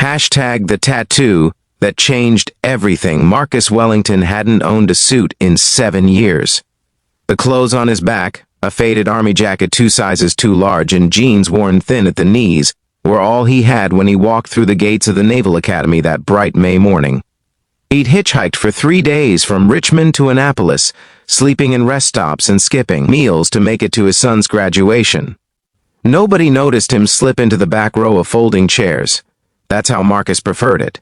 Hashtag the tattoo that changed everything. Marcus Wellington hadn't owned a suit in 7 years. The clothes on his back, a faded army jacket 2 sizes too large and jeans worn thin at the knees, were all he had when he walked through the gates of the Naval Academy that bright May morning. He'd hitchhiked for 3 days from Richmond to Annapolis, sleeping in rest stops and skipping meals to make it to his son's graduation. Nobody noticed him slip into the back row of folding chairs. That's how Marcus preferred it.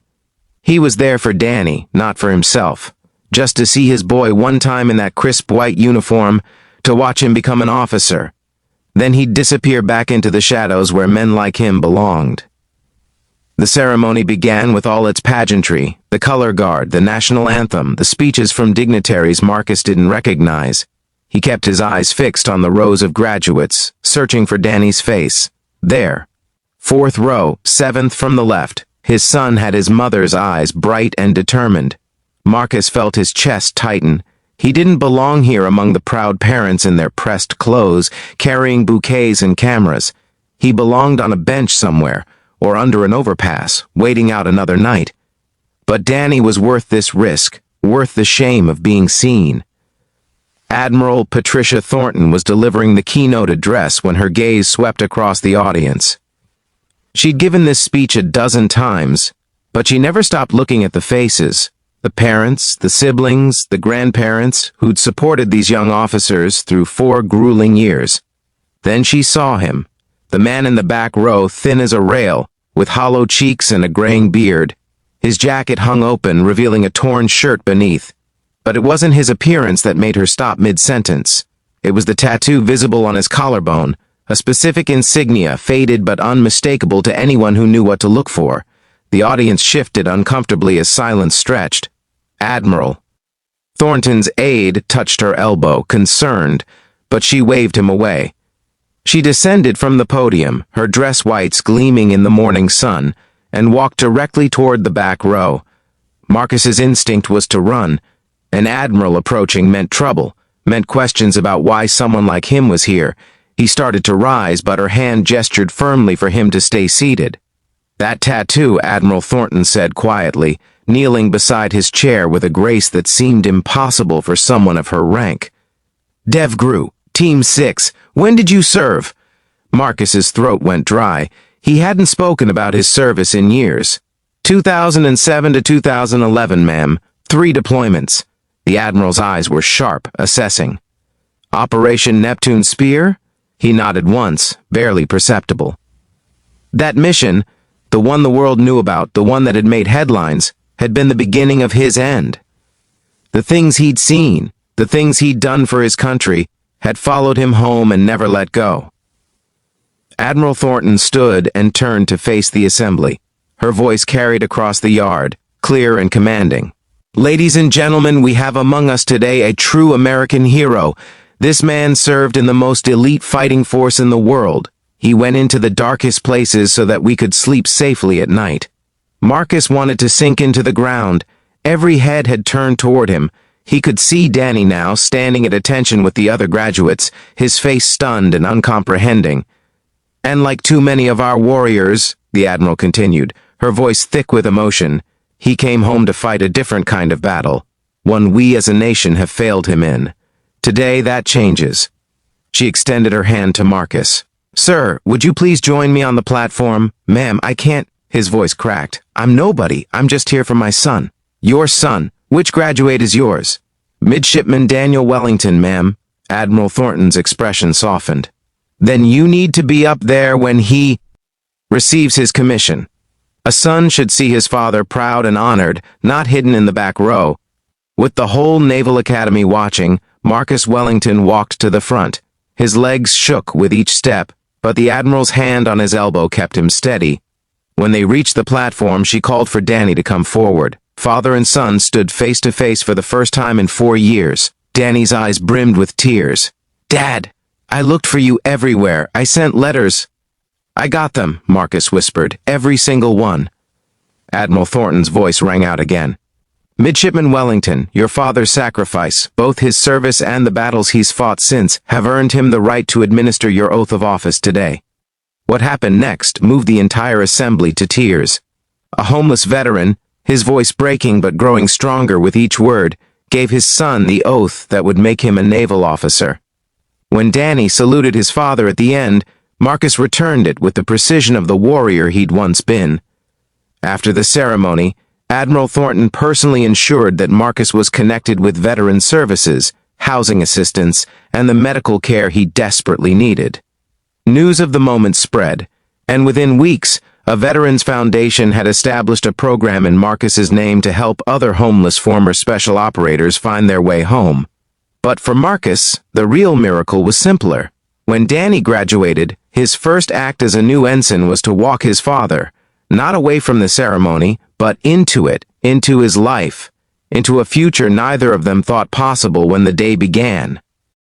He was there for Danny, not for himself. Just to see his boy one time in that crisp white uniform, to watch him become an officer. Then he'd disappear back into the shadows where men like him belonged. The ceremony began with all its pageantry, the color guard, the national anthem, the speeches from dignitaries Marcus didn't recognize. He kept his eyes fixed on the rows of graduates, searching for Danny's face. There. 4th row, 7th from the left. His son had his mother's eyes, bright and determined. Marcus felt his chest tighten. He didn't belong here among the proud parents in their pressed clothes, carrying bouquets and cameras. He belonged on a bench somewhere, or under an overpass, waiting out another night. But Danny was worth this risk, worth the shame of being seen. Admiral Patricia Thornton was delivering the keynote address when her gaze swept across the audience. She'd given this speech a dozen times, but she never stopped looking at the faces, the parents, the siblings, the grandparents who'd supported these young officers through 4 grueling years. Then she saw him, the man in the back row, thin as a rail, with hollow cheeks and a graying beard. His jacket hung open, revealing a torn shirt beneath. But it wasn't his appearance that made her stop mid-sentence. It was the tattoo visible on his collarbone, a specific insignia, faded but unmistakable to anyone who knew what to look for. The audience shifted uncomfortably as silence stretched. Admiral. Thornton's aide touched her elbow, concerned, but she waved him away. She descended from the podium, her dress whites gleaming in the morning sun, and walked directly toward the back row. Marcus's instinct was to run. An admiral approaching meant trouble, meant questions about why someone like him was here. He started to rise, but her hand gestured firmly for him to stay seated. That tattoo, Admiral Thornton said quietly, kneeling beside his chair with a grace that seemed impossible for someone of her rank. Dev Gru, Team 6, when did you serve? Marcus's throat went dry. He hadn't spoken about his service in years. 2007 to 2011, ma'am. 3 deployments. The Admiral's eyes were sharp, assessing. Operation Neptune Spear? He nodded once, barely perceptible. That mission, the one the world knew about, the one that had made headlines, had been the beginning of his end. The things he'd seen, the things he'd done for his country, had followed him home and never let go. Admiral Thornton stood and turned to face the assembly. Her voice carried across the yard, clear and commanding. Ladies and gentlemen, we have among us today a true American hero. This man served in the most elite fighting force in the world. He went into the darkest places so that we could sleep safely at night. Marcus wanted to sink into the ground. Every head had turned toward him. He could see Danny now, standing at attention with the other graduates, his face stunned and uncomprehending. And like too many of our warriors, the Admiral continued, her voice thick with emotion, he came home to fight a different kind of battle, one we as a nation have failed him in. Today that changes. She extended her hand to Marcus. Sir, would you please join me on the platform? Ma'am, I can't. His voice cracked. I'm nobody. I'm just here for my son. Your son. Which graduate is yours? Midshipman Daniel Wellington, ma'am. Admiral Thornton's expression softened. Then you need to be up there when he receives his commission. A son should see his father proud and honored, not hidden in the back row. With the whole Naval Academy watching, Marcus Wellington walked to the front. His legs shook with each step, but the Admiral's hand on his elbow kept him steady. When they reached the platform, she called for Danny to come forward. Father and son stood face to face for the first time in 4 years. Danny's eyes brimmed with tears. Dad, I looked for you everywhere. I sent letters. I got them, Marcus whispered. Every single one. Admiral Thornton's voice rang out again. Midshipman Wellington, your father's sacrifice, both his service and the battles he's fought since, have earned him the right to administer your oath of office today. What happened next moved the entire assembly to tears. A homeless veteran, his voice breaking but growing stronger with each word, gave his son the oath that would make him a naval officer. When Danny saluted his father at the end, Marcus returned it with the precision of the warrior he'd once been. After the ceremony, Admiral Thornton personally ensured that Marcus was connected with veteran services, housing assistance, and the medical care he desperately needed. News of the moment spread, and within weeks, a Veterans Foundation had established a program in Marcus's name to help other homeless former special operators find their way home. But for Marcus, the real miracle was simpler. When Danny graduated, his first act as a new ensign was to walk his father, not away from the ceremony, but into it, into his life, into a future neither of them thought possible when the day began.